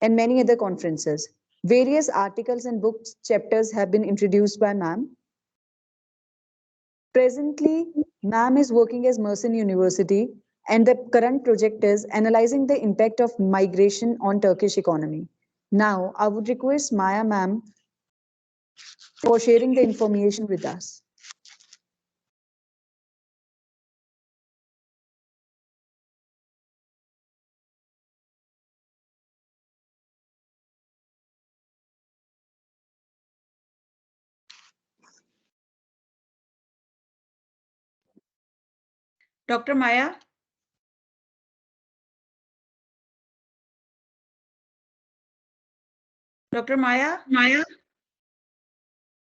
and many other conferences. Various articles and books chapters have been introduced by ma'am. Presently, ma'am is working as Mersin University, and the current project is analyzing the impact of migration on Turkish economy. Now, I would request Maya ma'am for sharing the information with us. Dr. Maya? Dr. Maya? Maya?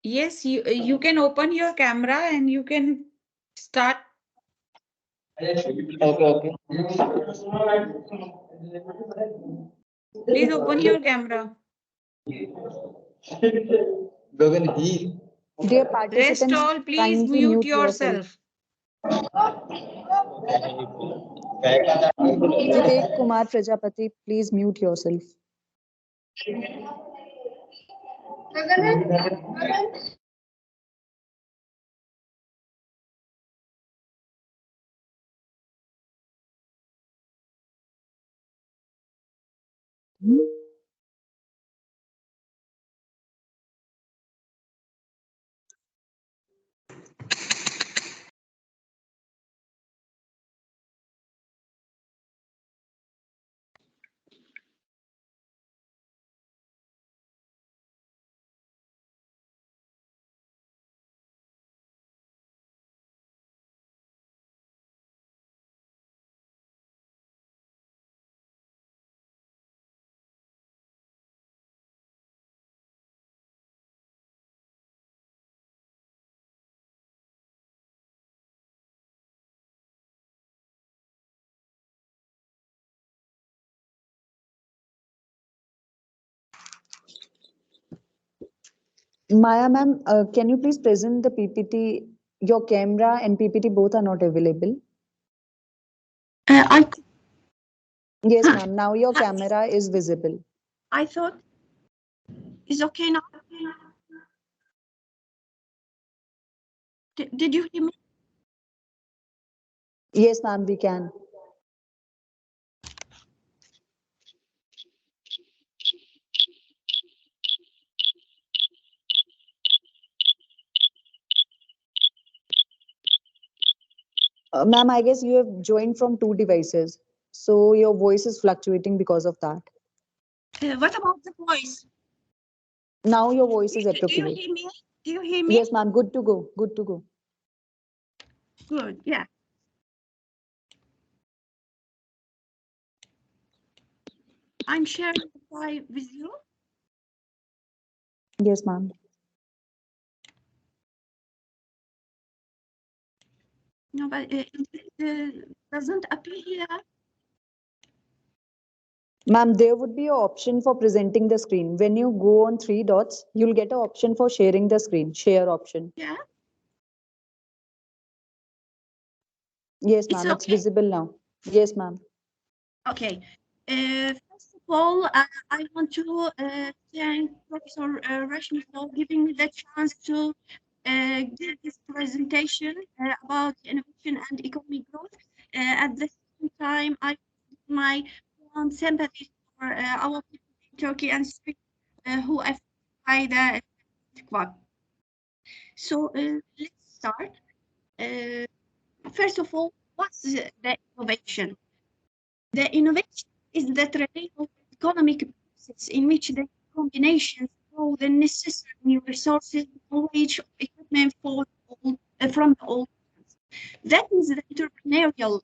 Yes, you can open your camera and you can start. Okay. Please open your camera. Gagan, he. Dear Rest participants, all, please kindly mute mute yourself. yourself. Vivek Kumar Prajapati, please mute yourself. Maya ma'am, can you please present the PPT? Your camera and PPT both are not available. I Yes, ma'am. Now your camera is visible. I thought it's okay now. Did you hear me? Yes, ma'am, we can. Ma'am, I guess you have joined from two devices. So your voice is fluctuating because of that. What about the voice? Now your voice is Do you appropriate. hear me? Do you hear me? Yes, ma'am. Good to go. Good to go. Good. Yeah. I'm sharing the file with you. Yes, ma'am. No, but it doesn't appear here. Ma'am, there would be an option for presenting the screen. When you go on three dots, you'll get an option for sharing the screen, share option. Yeah. Yes, It's ma'am. It's okay. visible now. Yes, ma'am. Okay. First of all, I want to thank Professor Rashmi for giving me the chance to give this presentation about innovation and economic growth. At the same time, I give my warm sympathy for our people in Turkey and Syria who are affected by the earthquake. So let's start. Uh, First of all, what's the innovation? The innovation is the traditional economic process in which the combinations of the necessary new resources, knowledge, equipment from the old ones. That is the entrepreneurial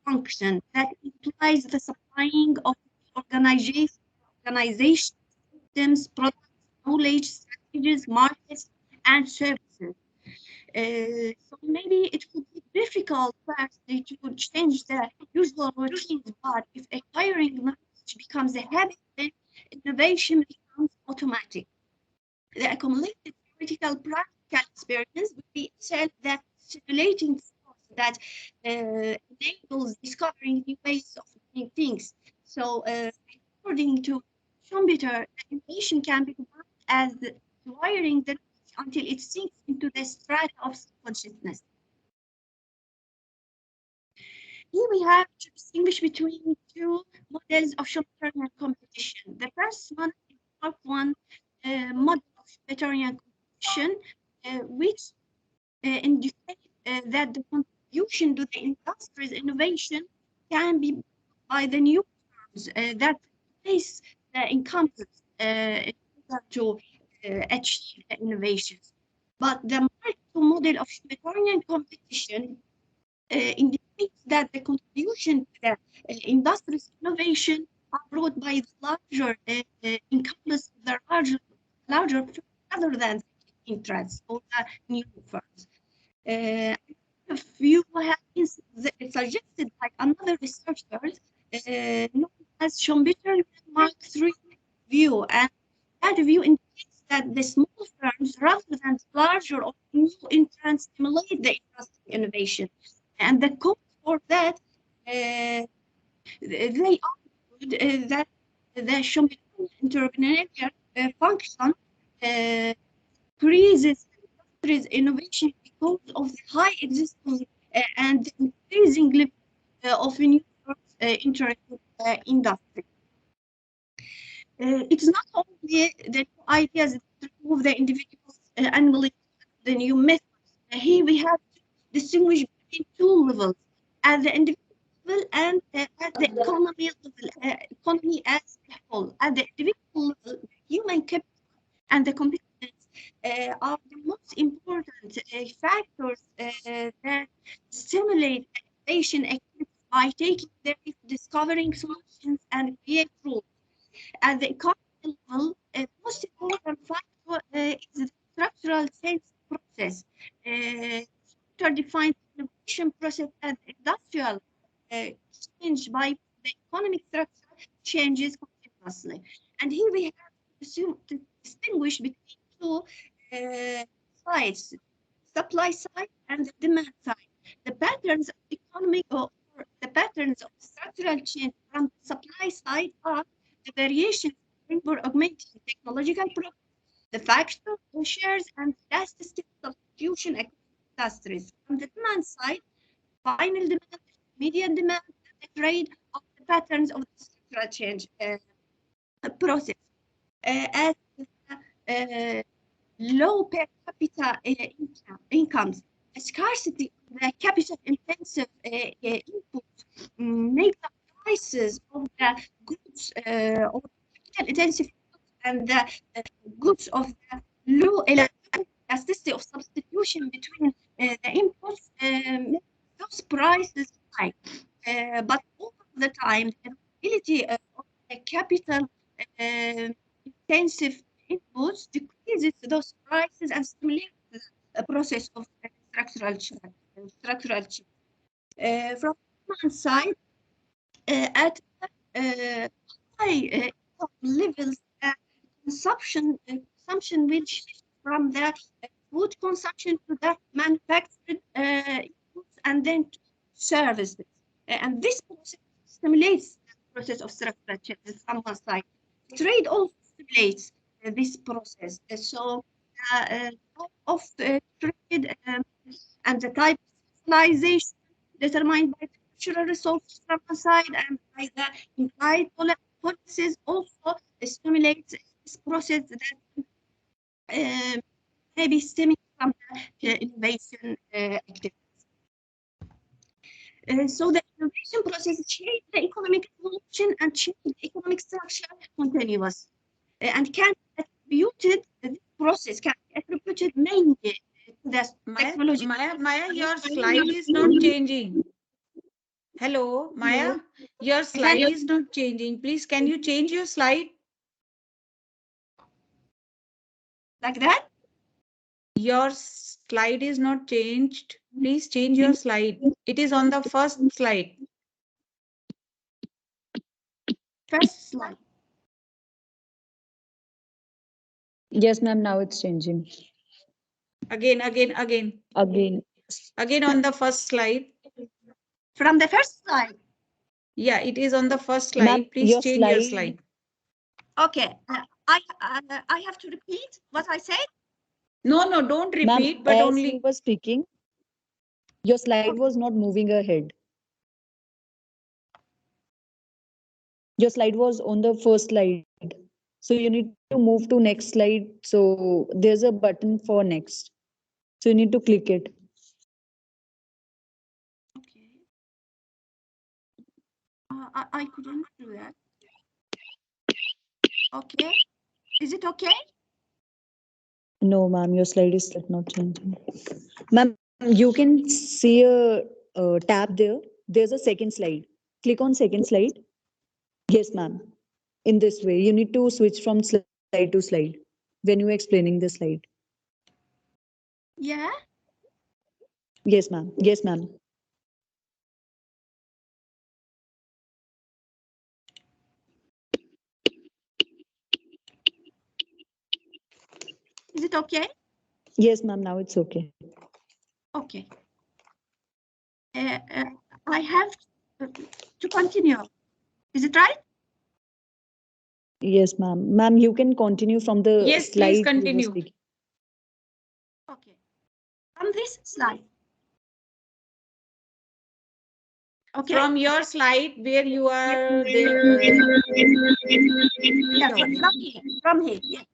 function that implies the supplying of organization systems, products, knowledge, strategies, markets, and services. So maybe it would be difficult firstly to change the usual routines, but if acquiring knowledge becomes a habit, then innovation becomes automatic. The accumulated theoretical practical experience would be itself that stimulating force that enables discovering new ways of doing things. So according to Schumpeter, innovation can be defined as wiring the knowledge until it sinks into the strata of consciousness. Here we have to distinguish between two models of Schumpeterian competition. The first one is part one model of Schumpeterian competition, which indicate that the contribution to the industry's innovation can be by the new firms that place the incumbents in order to achieve the innovations. But the Mark II model of Schumpeterian competition indicates that the contribution to the industry's innovation are brought by the larger incumbents of the larger firms rather than the interests of the new firms. A few have been suggested by another researcher known as Schumpeter Mark III view, and that view indicates that the small firms, rather than the larger or new entrants, stimulate the industry innovation, and the cause for that they argued that the Schumpeterian entrepreneurial function increases industry's innovation because of the high existing and increasing level of new firms entering the industry. It's not only the new ideas that remove the individual's angle, the new methods. Here we have to distinguish between two levels, at the individual level and at the economy level, economy as a whole. At the individual level, the human capital and the competence are the most important factors that stimulate innovation activities by taking the risk, discovering solutions, and create rules. At the economic level, the most important factor is the structural change process. To define the innovation process as industrial change by the economic structure changes continuously. And here we have to distinguish between two sides, supply side and the demand side. The patterns of economic or the patterns of structural change from the supply side are the variations in labor augmenting technological progress, the factor shares and elasticity substitution across industries. On the demand side, final demand, immediate demand, and the trade of the patterns of the structural change process. As low per capita incomes, a scarcity of the capital intensive input make the prices of the goods or capital intensive goods and the goods of the low elasticity of substitution between the inputs make those prices high. But over the time, the availability of the capital intensive inputs decreases those prices and stimulates the process of structural change. From one side, at high income levels, consumption will shift from the food consumption to the manufactured goods and then to services. And this process stimulates the process of structural change from one side. Trade also stimulates this process. So type of trade and the type of civilization determined by the natural resources from one side and by the implied policies also stimulates this process that may be stemming from the innovation activities. So the innovation process changes the economic evolution and changes the economic structure continuous and can be attributed, this process can be attributed mainly to the technology. Maya, your slide is not changing. Hello, Maya, your slide is not changing. Please, can you change your slide? Like that? Your slide is not changed. Please change your slide. It is on the first slide. First slide. Yes, ma'am. Now it's changing. Again. Again. Again on the first slide. From the first slide. Yeah, it is on the first Ma'am, slide. Please your change your slide. slide. Okay, I have to repeat what I said. No, no, don't Ma'am, repeat, but as you only were speaking, your slide was not moving ahead. Your slide was on the first slide. So you need to move to next slide. So there's a button for next. So you need to click it. Okay. I couldn't do that. Okay. Is it okay? No, ma'am, your slide is still not changing. Ma'am, you can see a tab there. There's a second slide. Click on second slide. Yes, ma'am. In this way, you need to switch from slide to slide when you're explaining the slide. Yeah. Yes, ma'am. Yes, ma'am. Is it okay? Yes, ma'am. Now it's okay. Okay. I have to continue. Is it right? Yes, ma'am. Ma'am, you can continue from the yes, please slide you were continue. speaking. Okay. On this slide. Okay. From your slide where you are there. Yeah, from here. Yeah.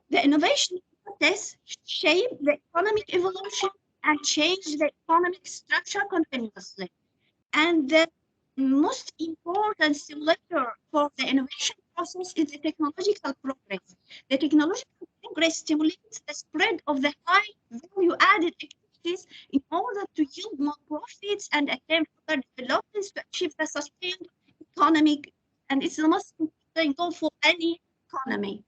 The innovation process shape the economic evolution and change the economic structure continuously. And the most important stimulator for the innovation process is the technological progress. The technological progress stimulates the spread of the high value added activities in order to yield more profits and attempt further developments to achieve the sustained economic, and it's the most important goal for any economy.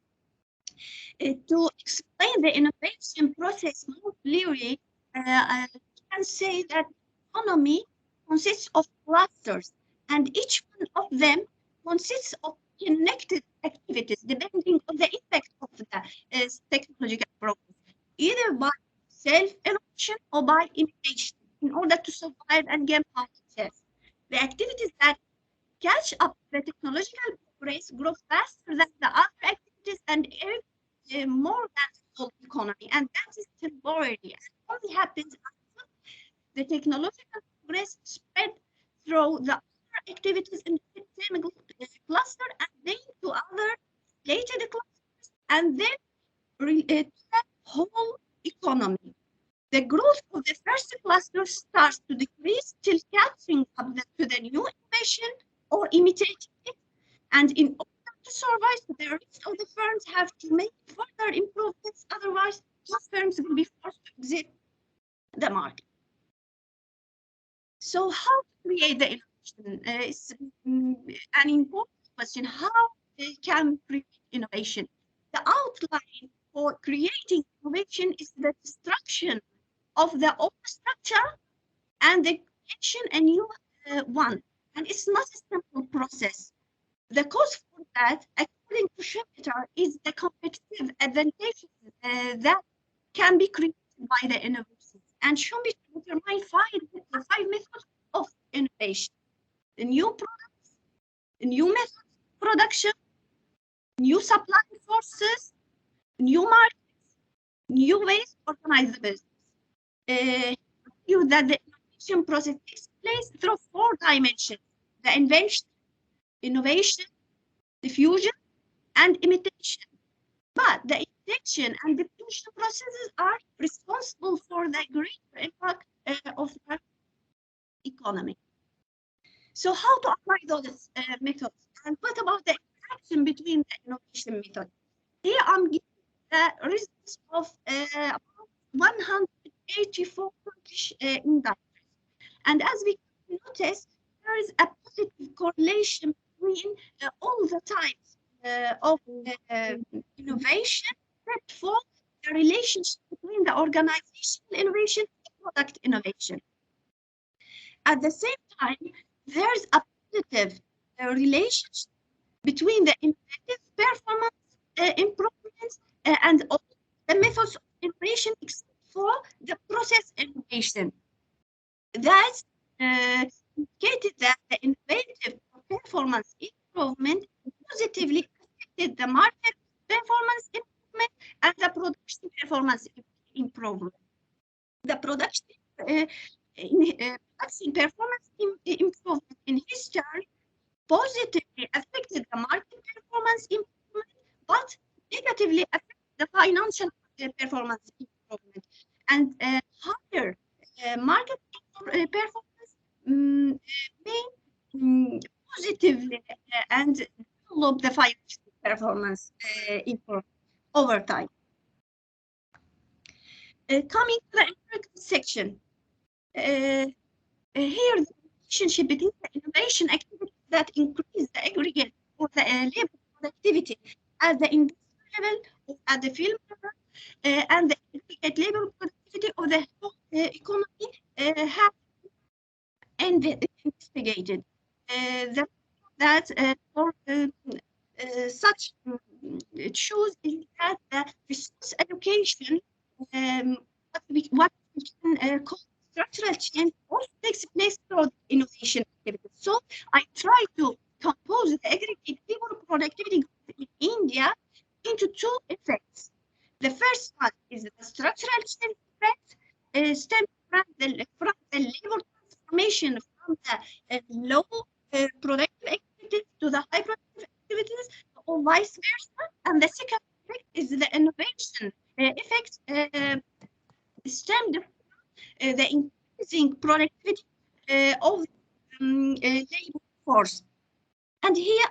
To explain the innovation process more clearly, I can say that economy consists of clusters, and each one of them consists of connected activities depending on the effect of the technological progress, either by self-innovation or by imitation, in order to survive and gain market shares. The activities that catch up the technological progress grow faster than the other activities and more than the whole economy, and that is temporary and only happens after the technological progress spread through the other activities in the same cluster and then to other related clusters and then to the whole economy. The growth of the first cluster starts to decrease till catching up to the new innovation or imitating it. And in order to survive, the rest of the firms have to make further improvements. Otherwise, those firms will be forced to exit the market. So, how to create the innovation is an important question. How can we create innovation? The outline for creating innovation is the destruction of the old structure and the creation a new one. And it's not a simple process. The cause for that, according to Schumpeter, is the competitive advantages that can be created by the innovations. And Schumpeter determined five methods of innovation: the new products, the new methods of production, new supply sources, new markets, new ways to organize the business. You that the innovation process takes place through four dimensions: the invention, innovation, diffusion, and imitation. But the imitation and diffusion processes are responsible for the greater impact of the economy. So how to apply those methods? And what about the interaction between the innovation methods? Here I'm giving the results of about 184 Turkish industries. And as we can notice, there is a positive correlation between all the types of innovation, except for the relationship between the organizational innovation and product innovation. At the same time, there's a positive relationship between the innovative performance improvements and all the methods of innovation except for the process innovation. That indicated that the innovative performance improvement positively affected the market performance improvement and the production performance improvement. The production performance improvement in his turn positively affected the market performance improvement, but negatively affected the financial performance improvement. And higher market performance may positively and develop the financial performance improvement over time. Coming to the empirical section, here the relationship between the innovation activities that increase the aggregate or the labor productivity at the industrial level or at the field level and the aggregate labor productivity of the whole economy have investigated. That for such shows is that the resource allocation, what we can call structural change, also takes place through innovation activities. So I try to compose the aggregate labor productivity in India into two effects. The first one is the structural change effect, stemming from the labor transformation from the low productive activities to the high productive activities, or vice versa. And the second effect is the innovation effect stemmed from the increasing productivity of labor force. And here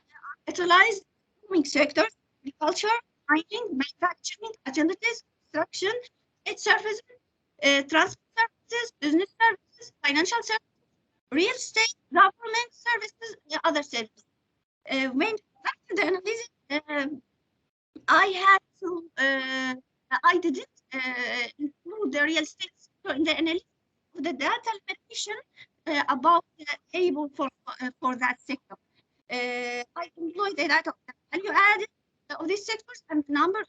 I utilize economic sectors: agriculture, mining, manufacturing, utilities, construction, its services, transport services, business services, financial services, real estate, government services, other services. When conducting the analysis, I had to, I didn't include the real estate sector in the analysis of the data limitation about the labor for that sector. I employ the data of the value added of these sectors and the number of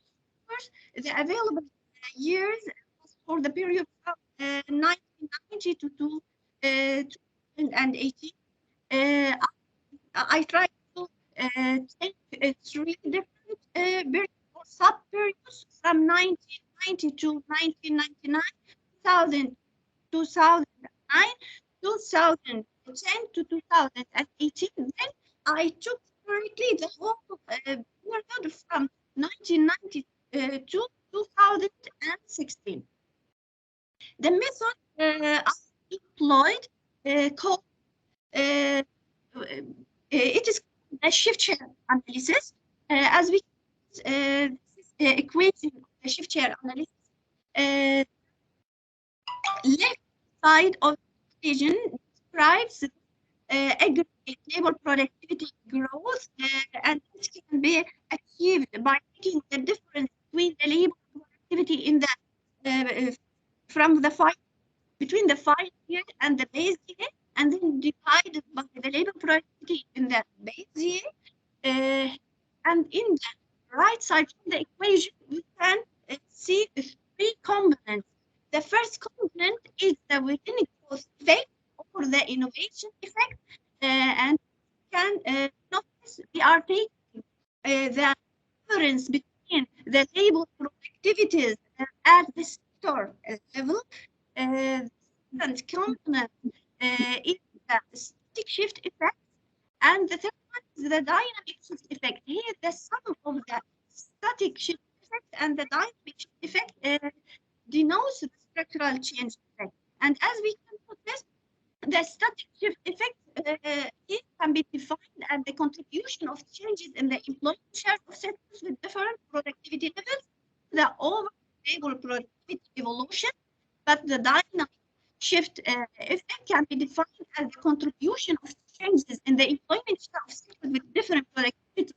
sectors, the available years for the period from 1990 to 2018. I tried to take three different periods or sub-periods from 1990 to 1999, 2000, 2009, 2010 to 2018. Then I took currently the whole period from 1990 to 2016. The method I employed called it is a shift share analysis. As we this equation of the shift share analysis, left side of the equation describes aggregate labor productivity growth, and it can be achieved by taking the difference between the labor productivity in the from the between the 5 year and the base year, and then divided by the labor productivity in the base year. And in the right side of the equation, we can see three components. The first component is the within growth effect or the innovation effect, and can notice we are taking the difference between the labor productivities at the sector level. Second component is the static shift effect, and the third one is the dynamic shift effect. Here, the sum of the static shift effect and the dynamic shift effect denotes the structural change effect. And as we can notice, the static shift effect it can be defined as the contribution of changes in the employment share of sectors with different productivity levels, the overall labor productivity evolution. But the dynamic shift effect can be defined as the contribution of changes in the employment share of sectors with different productivity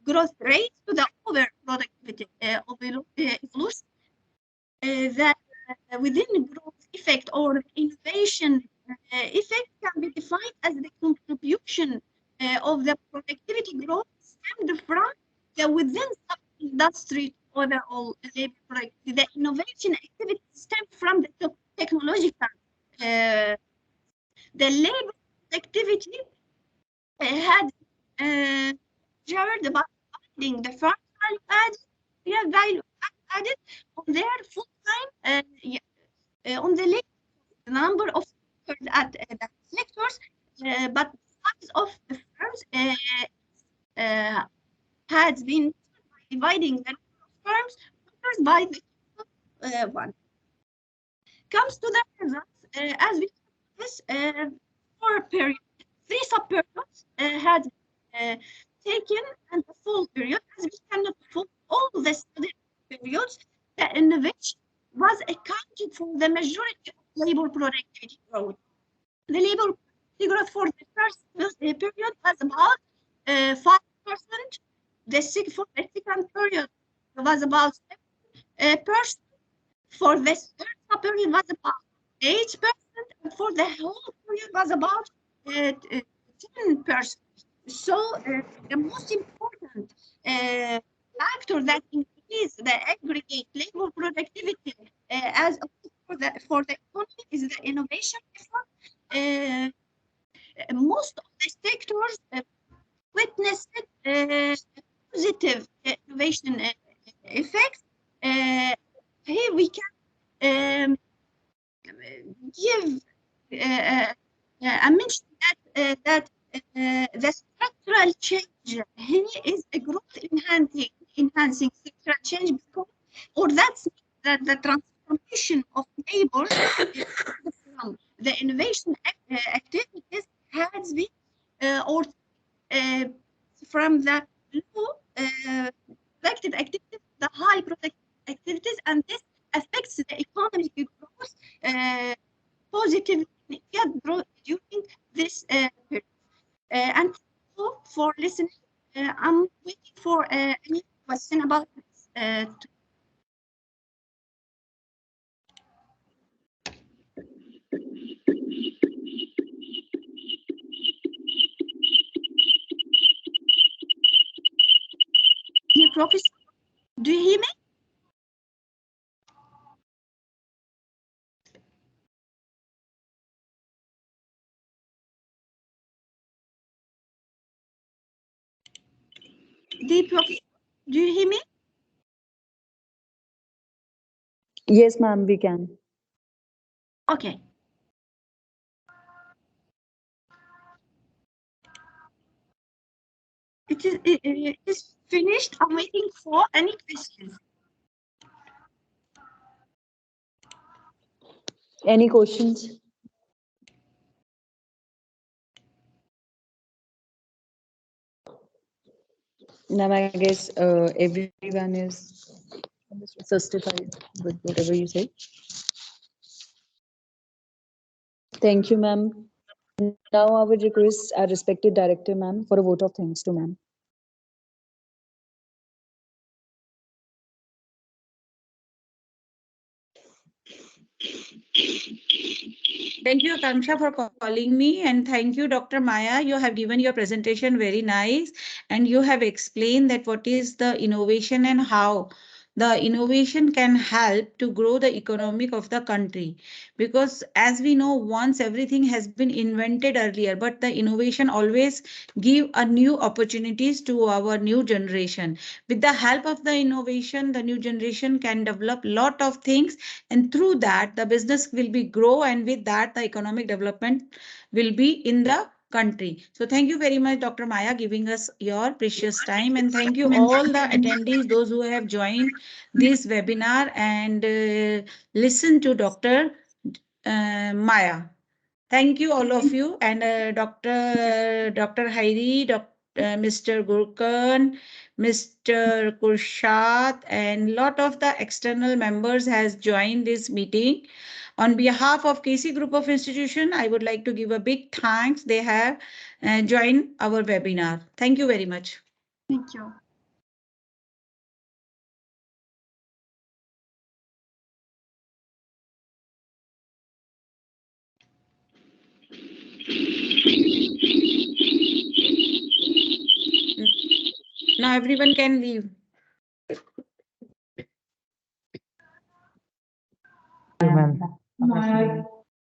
growth rates to the overall productivity evolution. That within growth effect or innovation effect can be defined as the contribution of the productivity growth stemmed from the within sub-industry overall labor productivity. The innovation activity stemmed from the technological. The labor activity had measured by finding the first value added, real value added on their full time on the list, the number of sectors at the sectors, but the size of the firms has been dividing the number of firms by the one. Comes to the results, as we this four period, three sub-periods had taken, and the full period, as we cannot perform all the study periods, the innovation was accounted for the majority of labor productivity growth. The labor productivity growth for the first period was about 5%. For the second period was about 7%. For the third period was about 8%, and for the whole period was about 10%. So the most important factor that increases the aggregate labor productivity as for the economy is the innovation effort. Most of the sectors witnessed positive innovation effects. Here we can give I mentioned that the structural change here is a growth enhancing structural change, because, or that's that the transformation of labor from the innovation activities has been or from the low productive activities, the high productive activities, and this affects the economic growth positively during this period. And so for listening, I'm waiting for any question about this. Dear Professor, do you hear me? Dear Professor, do you hear me? Yes, ma'am, we can. Okay. It is finished. I'm waiting for any questions. Any questions? Now, I guess everyone is justified with whatever you say. Thank you, ma'am. Now, I would request our respected director, ma'am, for a vote of thanks to ma'am. Thank you, Akanksha, for calling me, and thank you, Dr. Maya. You have given your presentation very nice, and you have explained that what is the innovation and how the innovation can help to grow the economic of the country. Because as we know, once everything has been invented earlier, but the innovation always give a new opportunities to our new generation. With the help of the innovation, the new generation can develop lot of things, and through that the business will be grow, and with that the economic development will be in the country. So thank you very much, Dr. Maya, giving us your precious time, and thank you all the attendees, those who have joined this webinar and listen to Dr. Maya. Thank you, all of you, and Dr. Hairi, Mr. Gurkan, Mr. Kurshat, and lot of the external members has joined this meeting. On behalf of KC Group of Institution, I would like to give a big thanks. They have joined our webinar. Thank you very much. Thank you. Now everyone can leave. Ma'am.